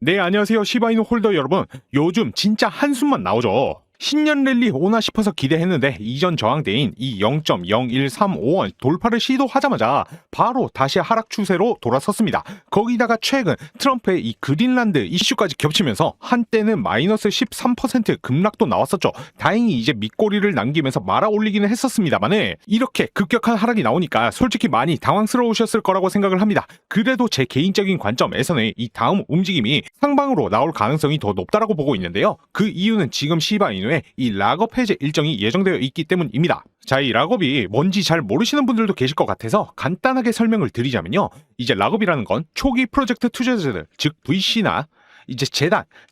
네, 안녕하세요. 시바이누 홀더 여러분. 요즘 진짜 한숨만 나오죠. 신년 랠리 오나 싶어서 기대했는데 이전 저항대인 이 0.01350원 돌파를 시도하자마자 바로 다시 하락 추세로 돌아섰습니다. 거기다가 최근 트럼프의 이 그린란드 이슈까지 겹치면서 한때는 마이너스 13% 급락도 나왔었죠. 다행히 이제 밑꼬리를 남기면서 말아 올리기는 했었습니다만은 이렇게 급격한 하락이 나오니까 솔직히 많이 당황스러우셨을 거라고 생각을 합니다. 그래도 제 개인적인 관점에서는 이 다음 움직임이 상방으로 나올 가능성이 더 높다라고 보고 있는데요. 그 이유는 지금 시바이누 이 락업 해제 일정이 예정되어 있기 때문입니다. 자, 이 락업이 뭔지 잘 모르시는 분들도 계실 것 같아서 간단하게 설명을 드리자면요. 이제 락업이라는 건 초기 프로젝트 투자자들, 즉 VC나 이제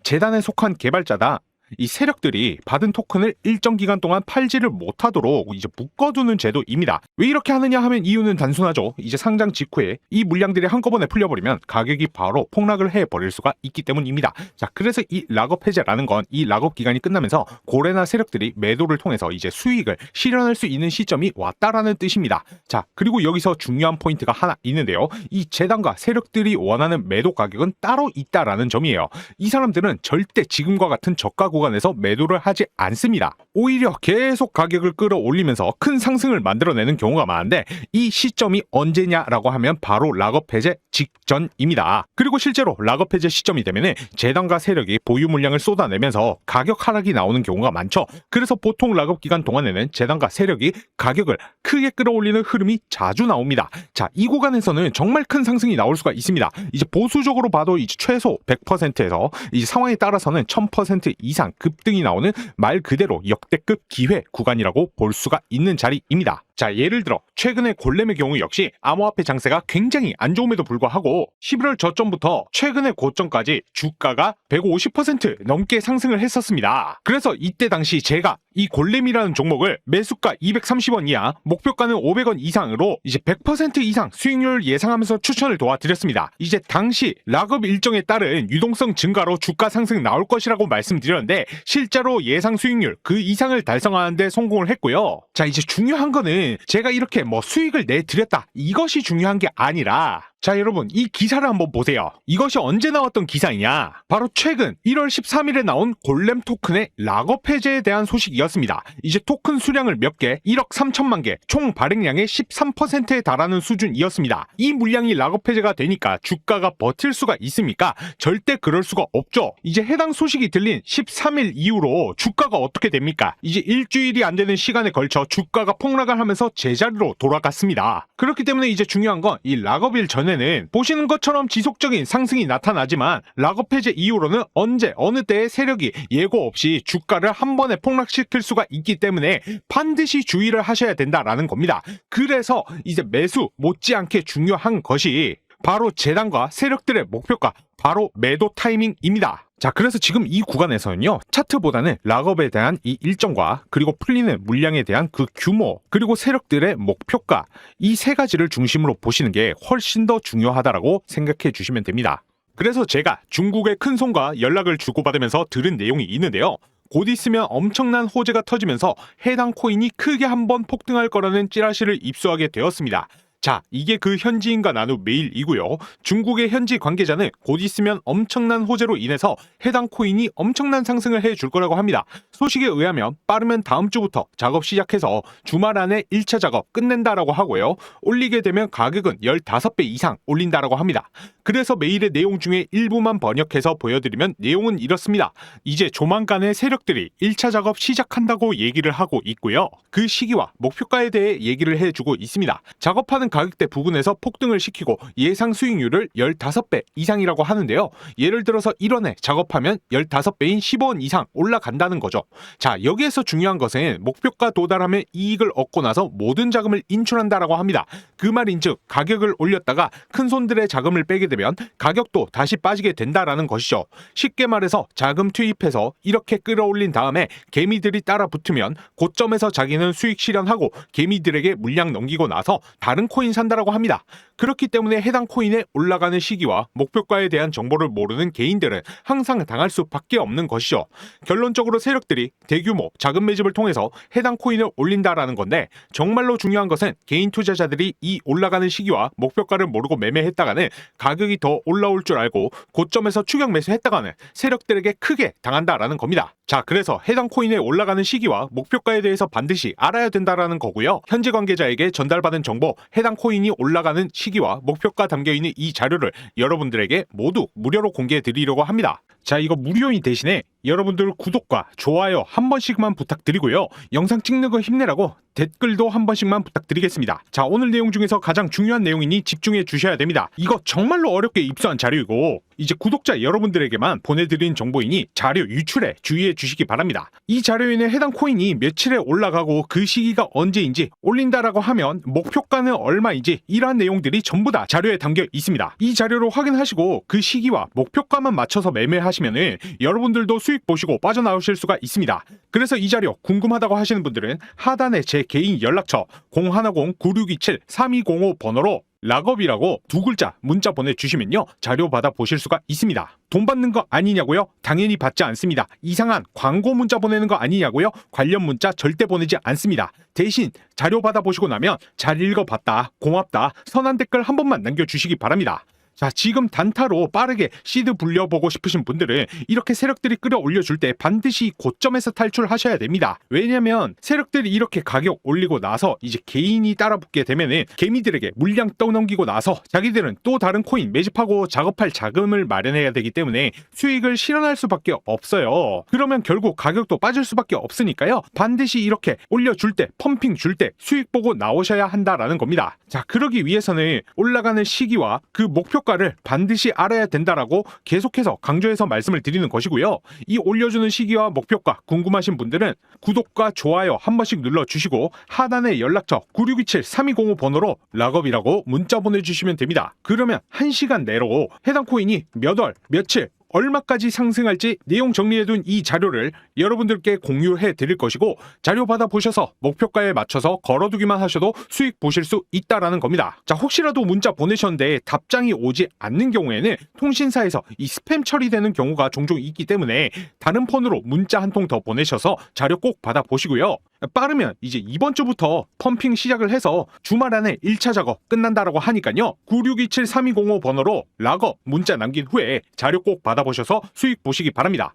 재단에 속한 개발자다. 이 세력들이 받은 토큰을 일정 기간 동안 팔지를 못하도록 이제 묶어두는 제도입니다. 왜 이렇게 하느냐 하면 이유는 단순하죠. 이제 상장 직후에 이 물량들이 한꺼번에 풀려버리면 가격이 바로 폭락을 해버릴 수가 있기 때문입니다. 자, 그래서 이 락업 해제라는 건 이 락업 기간이 끝나면서 고래나 세력들이 매도를 통해서 이제 수익을 실현할 수 있는 시점이 왔다라는 뜻입니다. 자, 그리고 여기서 중요한 포인트가 하나 있는데요. 이 재단과 세력들이 원하는 매도 가격은 따로 있다라는 점이에요. 이 사람들은 절대 지금과 같은 저가 구간에서 매도를 하지 않습니다. 오히려 계속 가격을 끌어올리면서 큰 상승을 만들어내는 경우가 많은데 이 시점이 언제냐라고 하면 바로 락업 해제 직전입니다. 그리고 실제로 락업 해제 시점이 되면 재단과 세력이 보유 물량을 쏟아내면서 가격 하락이 나오는 경우가 많죠. 그래서 보통 락업 기간 동안에는 재단과 세력이 가격을 크게 끌어올리는 흐름이 자주 나옵니다. 자, 이 구간에서는 정말 큰 상승이 나올 수가 있습니다. 이제 보수적으로 봐도 이제 최소 100%에서 이제 상황에 따라서는 1000% 이상 급등이 나오는 말 그대로 역대급 기회 구간이라고 볼 수가 있는 자리입니다. 자, 예를 들어 최근에 골렘의 경우 역시 암호화폐 장세가 굉장히 안 좋음에도 불구하고 11월 저점부터 최근의 고점까지 주가가 150% 넘게 상승을 했었습니다. 그래서 이때 당시 제가 이 골렘이라는 종목을 매수가 230원 이하, 목표가는 500원 이상으로 이제 100% 이상 수익률 예상하면서 추천을 도와드렸습니다. 이제 당시 락업 일정에 따른 유동성 증가로 주가 상승 나올 것이라고 말씀드렸는데 실제로 예상 수익률 그 이상을 달성하는 데 성공을 했고요. 자, 이제 중요한 거는 제가 이렇게 수익을 내드렸다 이것이 중요한 게 아니라, 자, 여러분 이 기사를 한번 보세요. 이것이 언제 나왔던 기사이냐? 바로 최근 1월 13일에 나온 골렘 토큰의 락업 해제에 대한 소식이었습니다. 이제 토큰 수량을 몇 개, 1억 3천만 개, 총 발행량의 13%에 달하는 수준이었습니다. 이 물량이 락업 해제가 되니까 주가가 버틸 수가 있습니까? 절대 그럴 수가 없죠. 이제 해당 소식이 들린 13일 이후로 주가가 어떻게 됩니까? 이제 일주일이 안 되는 시간에 걸쳐 주가가 폭락을 하면서 제자리로 돌아갔습니다. 그렇기 때문에 이제 중요한 건 이 락업일 전에는 보시는 것처럼 지속적인 상승이 나타나지만 락업 해제 이후로는 언제 어느 때의 세력이 예고 없이 주가를 한 번에 폭락시킬 수가 있기 때문에 반드시 주의를 하셔야 된다라는 겁니다. 그래서 이제 매수 못지않게 중요한 것이 바로 재단과 세력들의 목표가 바로 매도 타이밍입니다. 자, 그래서 지금 이 구간에서는요, 차트보다는 락업에 대한 이 일정과 그리고 풀리는 물량에 대한 그 규모 그리고 세력들의 목표가, 이 세 가지를 중심으로 보시는 게 훨씬 더 중요하다라고 생각해 주시면 됩니다. 그래서 제가 중국의 큰손과 연락을 주고받으면서 들은 내용이 있는데요. 곧 있으면 엄청난 호재가 터지면서 해당 코인이 크게 한번 폭등할 거라는 찌라시를 입수하게 되었습니다. 자, 이게 그 현지인과 나눈 메일이고요. 중국의 현지 관계자는 곧 있으면 엄청난 호재로 인해서 해당 코인이 엄청난 상승을 해줄 거라고 합니다. 소식에 의하면 빠르면 다음 주부터 작업 시작해서 주말 안에 1차 작업 끝낸다라고 하고요. 올리게 되면 가격은 15배 이상 올린다라고 합니다. 그래서 메일의 내용 중에 일부만 번역해서 보여드리면 내용은 이렇습니다. 이제 조만간에 세력들이 1차 작업 시작한다고 얘기를 하고 있고요. 그 시기와 목표가에 대해 얘기를 해주고 있습니다. 작업하는 가격대 부근에서 폭등을 시키고 예상 수익률을 15배 이상이라고 하는데요. 예를 들어서 1원에 작업하면 15배인 15원 이상 올라간다는 거죠. 자, 여기에서 중요한 것은 목표가 도달하면 이익을 얻고 나서 모든 자금을 인출한다라고 합니다. 그 말인즉 가격을 올렸다가 큰손들의 자금을 빼게 되면 가격도 다시 빠지게 된다라는 것이죠. 쉽게 말해서 자금 투입해서 이렇게 끌어올린 다음에 개미들이 따라 붙으면 고점에서 자기는 수익 실현하고 개미들에게 물량 넘기고 나서 다른 코인 산다라고 합니다. 그렇기 때문에 해당 코인의 올라가는 시기와 목표가에 대한 정보를 모르는 개인들은 항상 당할 수밖에 없는 것이죠. 결론적으로 세력들이 대규모 자금 매집을 통해서 해당 코인을 올린다라는 건데, 정말로 중요한 것은 개인 투자자들이 이 올라가는 시기와 목표가를 모르고 매매했다가는 가격이 더 올라올 줄 알고 고점에서 추격 매수했다가는 세력들에게 크게 당한다라는 겁니다. 자, 그래서 해당 코인의 올라가는 시기와 목표가에 대해서 반드시 알아야 된다라는 거고요. 현지 관계자에게 전달받은 정보, 해당 코인이 올라가는 시기와 목표가 담겨있는 이 자료를 여러분들에게 모두 무료로 공개해 드리려고 합니다. 자, 이거 무료인 대신에 여러분들 구독과 좋아요 한 번씩만 부탁드리고요. 영상 찍는 거 힘내라고 댓글도 한 번씩만 부탁드리겠습니다. 자, 오늘 내용 중에서 가장 중요한 내용이니 집중해 주셔야 됩니다. 이거 정말로 어렵게 입수한 자료이고 이제 구독자 여러분들에게만 보내드린 정보이니 자료 유출에 주의해 주시기 바랍니다. 이 자료에는 해당 코인이 며칠에 올라가고 그 시기가 언제인지, 올린다라고 하면 목표가는 얼마인지, 이러한 내용들이 전부 다 자료에 담겨 있습니다. 이 자료를 확인하시고 그 시기와 목표가만 맞춰서 매매하시면은 여러분들도 수익 보시고 빠져나오실 수가 있습니다. 그래서 이 자료 궁금하다고 하시는 분들은 하단에 제 개인 연락처 010-9627-3205 번호로 락업이라고 두 글자 문자 보내주시면요, 자료 받아 보실 수가 있습니다. 돈 받는 거 아니냐고요? 당연히 받지 않습니다. 이상한 광고 문자 보내는 거 아니냐고요? 관련 문자 절대 보내지 않습니다. 대신 자료 받아 보시고 나면 잘 읽어봤다, 고맙다, 선한 댓글 한 번만 남겨주시기 바랍니다. 자, 지금 단타로 빠르게 시드 불려보고 싶으신 분들은 이렇게 세력들이 끌어올려줄 때 반드시 고점에서 탈출하셔야 됩니다. 왜냐면 세력들이 이렇게 가격 올리고 나서 이제 개인이 따라붙게 되면은 개미들에게 물량 떠넘기고 나서 자기들은 또 다른 코인 매집하고 작업할 자금을 마련해야 되기 때문에 수익을 실현할 수밖에 없어요. 그러면 결국 가격도 빠질 수밖에 없으니까요. 반드시 이렇게 올려줄 때, 펌핑 줄 때 수익 보고 나오셔야 한다라는 겁니다. 자, 그러기 위해서는 올라가는 시기와 그 목표가를 반드시 알아야 된다라고 계속해서 강조해서 말씀을 드리는 것이고요. 이 올려주는 시기와 목표가 궁금하신 분들은 구독과 좋아요 한 번씩 눌러주시고 하단에 연락처 9627-3205 번호로 락업이라고 문자 보내주시면 됩니다. 그러면 1시간 내로 해당 코인이 몇 월, 며칠, 얼마까지 상승할지 내용 정리해둔 이 자료를 여러분들께 공유해 드릴 것이고, 자료 받아 보셔서 목표가에 맞춰서 걸어두기만 하셔도 수익 보실 수 있다라는 겁니다. 자, 혹시라도 문자 보내셨는데 답장이 오지 않는 경우에는 통신사에서 이 스팸 처리되는 경우가 종종 있기 때문에 다른 폰으로 문자 한 통 더 보내셔서 자료 꼭 받아 보시고요. 빠르면 이제 이번 주부터 펌핑 시작을 해서 주말 안에 1차 작업 끝난다라고 하니까요. 9627-3205 번호로 락업 문자 남긴 후에 자료 꼭 받아보셔서 수익 보시기 바랍니다.